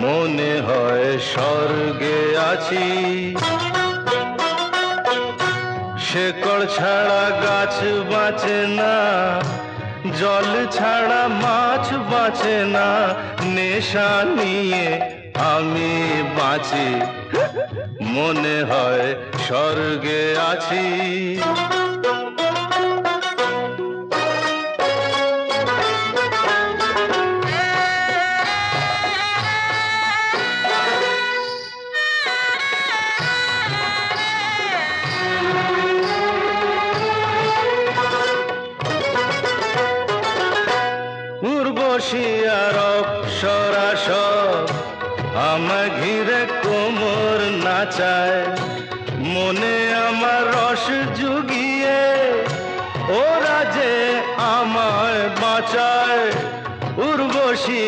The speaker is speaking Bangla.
মনে হয় স্বর্গে আছি। শেকড় ছাড়া গাছ বাঁচে না, জল ছাড়া মাছ বাঁচে না, নেশা নিয়ে আমি বাঁচি, মনে হয় স্বর্গে আছি। উর্বশী আর অপ্সরা সব আমায় ঘিরে কোমর নাচায়, মনে আমার রস জুগিয়ে ওরা যে আমায় বাঁচায়। উর্বশী